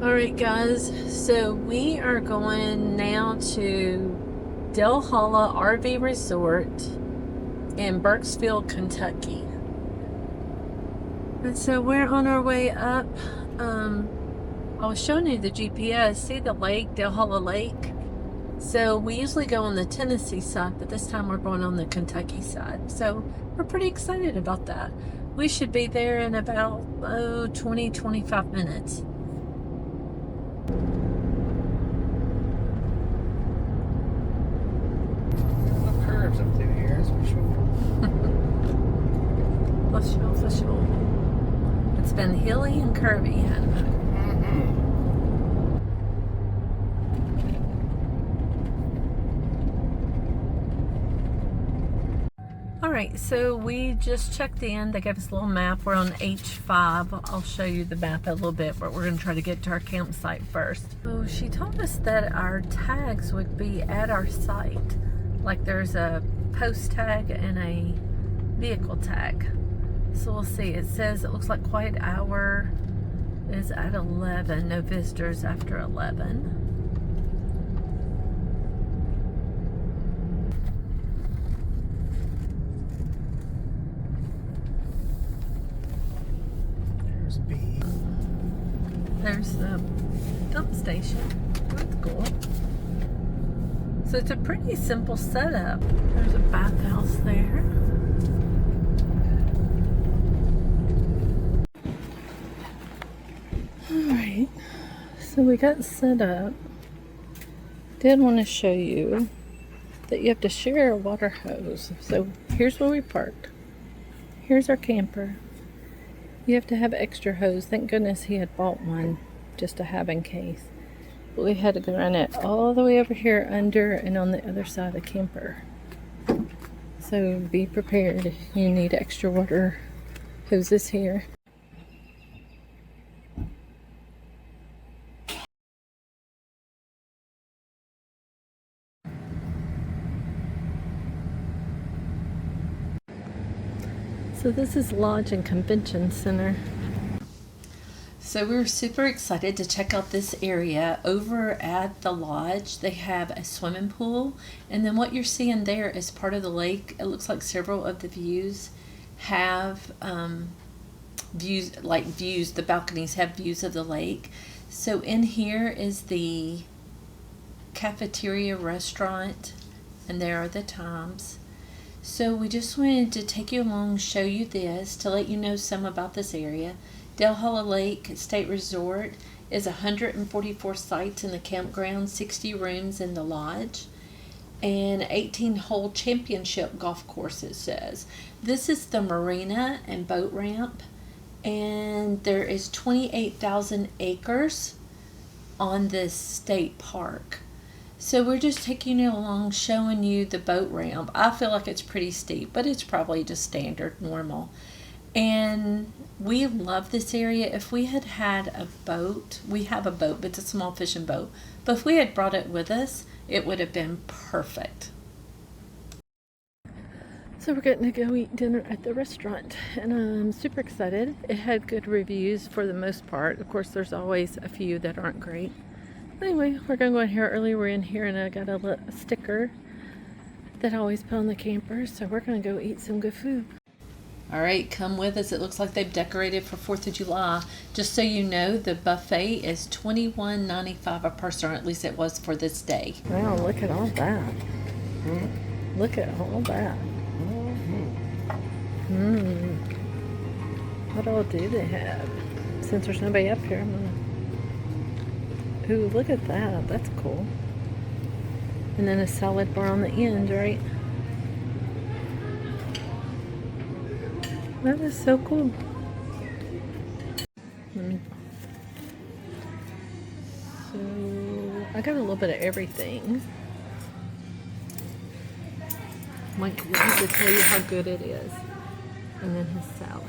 Alright guys, so we are going now to Del Holla RV Resort in Burkesville, Kentucky. And so we're on our way up. I was showing you the GPS. See the lake, Del Holla Lake? So we usually go on the Tennessee side, but this time we're going on the Kentucky side. So we're pretty excited about that. We should be there in about 20-25 minutes. Curves up through here, that's for sure. For sure. It's been hilly and curvy, hasn't it? Alright, so we just checked in. They gave us a little map. We're on H5. I'll show you the map a little bit, but we're going to try to get to our campsite first. So she told us that our tags would be at our site. Like there's a post tag and a vehicle tag. So we'll see. It says it looks like quiet hour is at 11. No visitors after 11. There's B. There's the dump station. That's cool. So it's a pretty simple setup. There's a bathhouse there. Alright, so we got set up. Did want to show you that you have to share a water hose. So here's where we parked. Here's our camper. You have to have extra hose. Thank goodness he had bought one just to have in case. But we had to run it all the way over here under and on the other side of the camper. So be prepared. You need extra water hoses here. So this is Lodge and Convention Center. So we were super excited to check out this area. Over at the lodge, they have a swimming pool. And then what you're seeing there is part of the lake. It looks like several of the views have views, the balconies have views of the lake. So in here is the cafeteria restaurant, and there are the times. So we just wanted to take you along, show you this, to let you know some about this area. Del Holla Lake State Resort is 144 sites in the campground, 60 rooms in the lodge, and 18-hole championship golf course, it says. This is the marina and boat ramp, and there is 28,000 acres on this state park. So we're just taking you along, showing you the boat ramp. I feel like it's pretty steep, but it's probably just standard, normal. And we love this area. If we had had a boat, we have a boat, but it's a small fishing boat. But if we had brought it with us, it would have been perfect. So we're getting to go eat dinner at the restaurant, and I'm super excited. It had good reviews for the most part. Of course, there's always a few that aren't great. Anyway, we're going to go in here early. We're in here, and I got a sticker that I always put on the camper. So we're going to go eat some good food. All right, come with us. It looks like they've decorated for 4th of July. Just so you know, the buffet is $21.95 a person, or at least it was for this day. Wow, look at all that. Look at all that. What all do they have? Since there's nobody up here, I'm going to... Ooh, look at that. That's cool. And then a salad bar on the end, right? That is so cool. So, I got a little bit of everything. Mike wanted to tell you how good it is. And then his salad.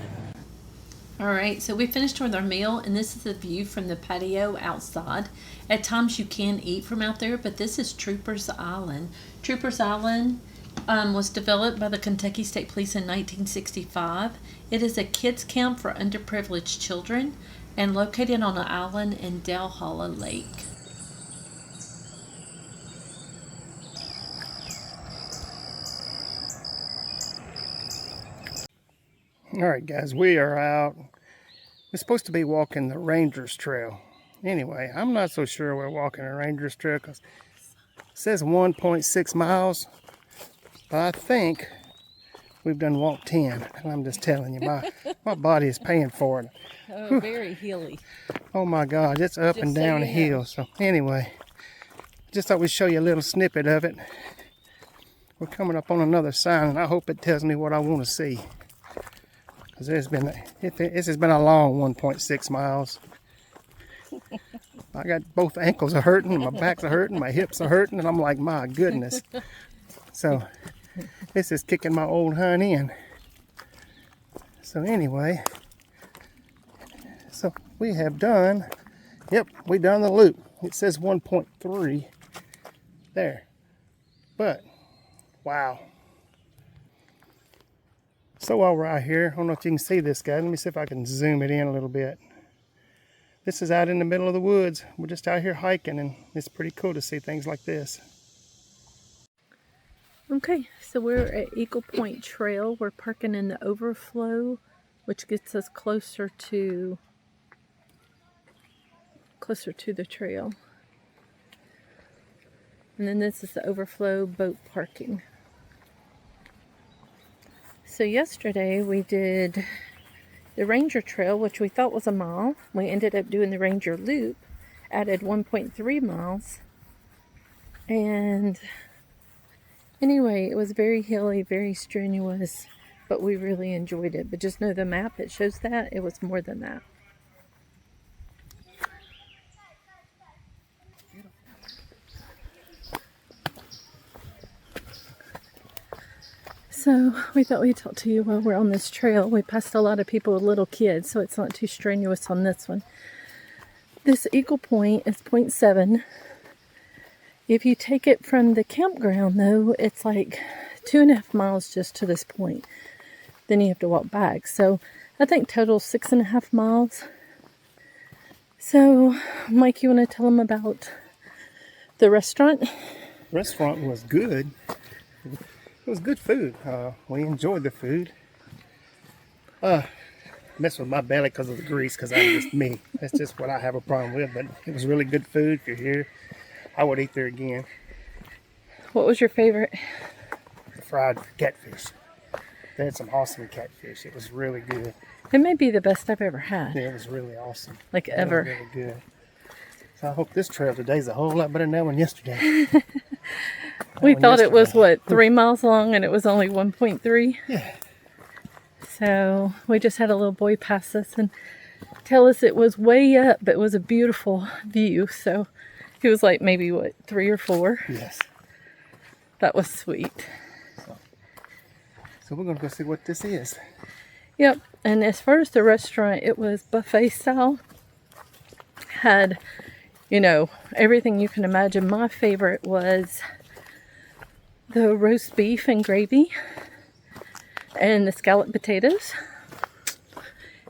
Alright, so we finished with our meal, and this is the view from the patio outside. At times you can eat from out there, but this is Troopers Island. Troopers Island was developed by the Kentucky State Police in 1965. It is a kids camp for underprivileged children. and located on an island in Del Hollow Lake. Alright guys, we are out. We're supposed to be walking the Rangers Trail. Anyway, I'm not so sure we're walking the Rangers Trail because it says 1.6 miles. But I think we've done walked 10. And I'm just telling you, my body is paying for it. Oh, very hilly. Oh my God, it's up and down the hill. So anyway, just thought we'd show you a little snippet of it. We're coming up on another sign and I hope it tells me what I want to see. Because this has been a long 1.6 miles. I got both ankles are hurting, my back's are hurting, my hips are hurting, and I'm like, my goodness. So this is kicking my old hunt in. So anyway, so we have done, yep, we done the loop. It says 1.3 there. But, wow. So while we're out here, I don't know if you can see this, guys. Let me see if I can zoom it in a little bit. This is out in the middle of the woods. We're just out here hiking, and it's pretty cool to see things like this. Okay, so we're at Eagle Point Trail. We're parking in the overflow, which gets us closer to the trail. And then this is the overflow boat parking. So yesterday we did the Ranger Trail, which we thought was a mile. We ended up doing the Ranger Loop, added 1.3 miles. And anyway, it was very hilly, very strenuous, but we really enjoyed it. But just know the map, it shows that it was more than that. So we thought we'd talk to you while we're on this trail. We passed a lot of people with little kids, so it's not too strenuous on this one. This Eagle Point is 0.7. If you take it from the campground, though, it's like 2.5 miles just to this point. Then you have to walk back. So I think total 6.5 miles. So, Mike, you want to tell them about the restaurant? The restaurant was good. It was good food. We enjoyed the food. Mess with my belly because of the grease, because I'm just me. That's just what I have a problem with. But it was really good food. If you're here, I would eat there again. What was your favorite? The fried catfish. They had some awesome catfish. It was really good. It may be the best I've ever had. Yeah, it was really awesome. Like ever. It was really good. So I hope this trail today is a whole lot better than that one yesterday. We thought it was, what, 3 miles long, and it was only 1.3? Yeah. So we just had a little boy pass us and tell us it was way up, but it was a beautiful view. So he was like maybe, what, 3 or 4? Yes. That was sweet. So we're going to go see what this is. Yep. And as far as the restaurant, it was buffet style. Had, you know, everything you can imagine. My favorite was the roast beef and gravy, and the scalloped potatoes,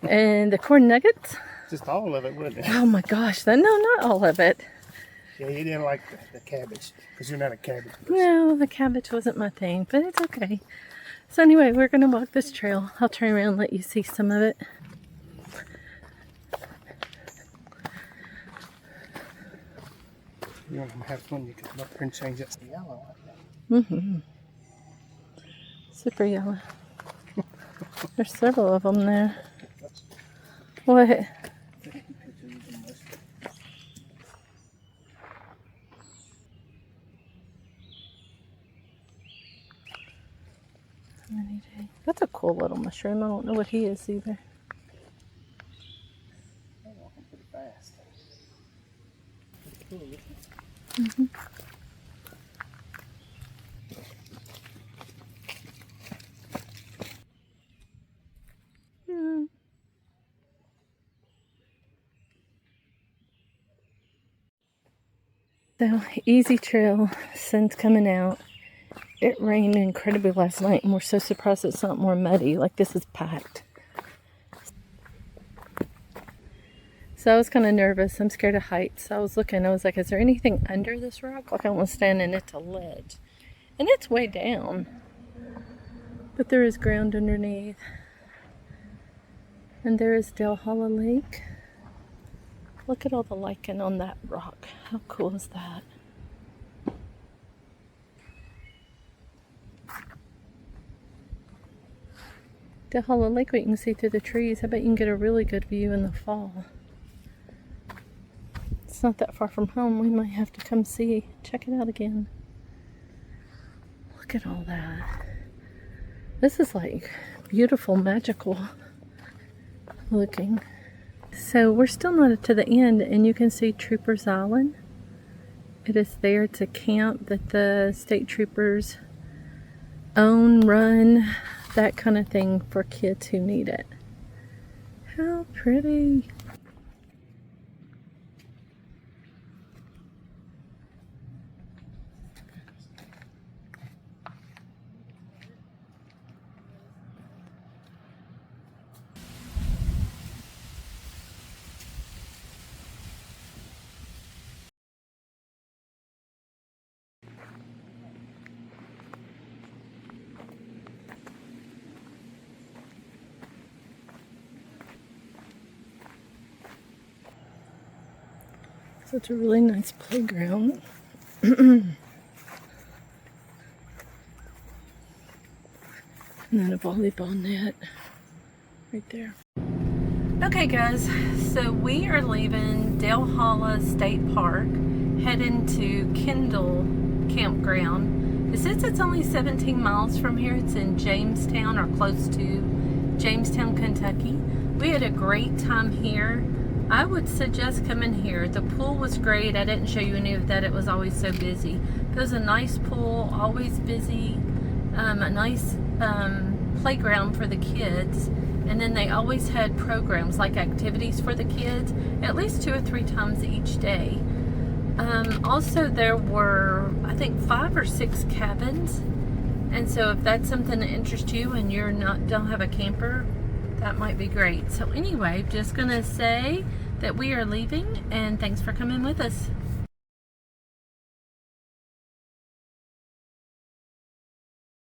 and the corn nuggets. Just all of it, wasn't it? Oh my gosh, no, not all of it. Yeah, you didn't like the cabbage, because you're not a cabbage person. No, the cabbage wasn't my thing, but it's okay. So anyway, we're going to walk this trail. I'll turn around and let you see some of it. You want to have fun, you can come up here and change it to yellow. Mm-hmm. Super yellow. There's several of them there. What? That's a cool little mushroom. I don't know what he is either. Pretty fast. Mm-hmm. So, easy trail, sun's coming out. It rained incredibly last night, and we're so surprised it's not more muddy. Like, this is packed. So I was kind of nervous. I'm scared of heights. I was looking. I was like, is there anything under this rock? Like I want to stand in it's a ledge. And it's way down. But there is ground underneath. And there is Dale Hollow Lake. Look at all the lichen on that rock. How cool is that? Dale Hollow Lake, we can see through the trees. I bet you can get a really good view in the fall. It's not that far from home. We might have to come see. Check it out again. Look at all that. This is like beautiful, magical looking. So we're still not to the end, and you can see Troopers Island. It is there. It's a camp that the state troopers own, run, that kind of thing for kids who need it. How pretty. So it's a really nice playground. And then a volleyball net right there. Okay guys, so we are leaving Dale Hollow State Park, heading to Kendall Campground. It says it's only 17 miles from here. It's in Jamestown, or close to Jamestown, Kentucky. We had a great time here. I would suggest coming here. The pool was great. I didn't show you any of that. It was always so busy. It was a nice pool, always busy. A nice playground for the kids. And then they always had programs like activities for the kids, at least 2 or 3 times each day. Also, there were, I think, 5 or 6 cabins. And so if that's something that interests you and you're don't have a camper, that might be great. So anyway, just gonna say that we are leaving, and thanks for coming with us.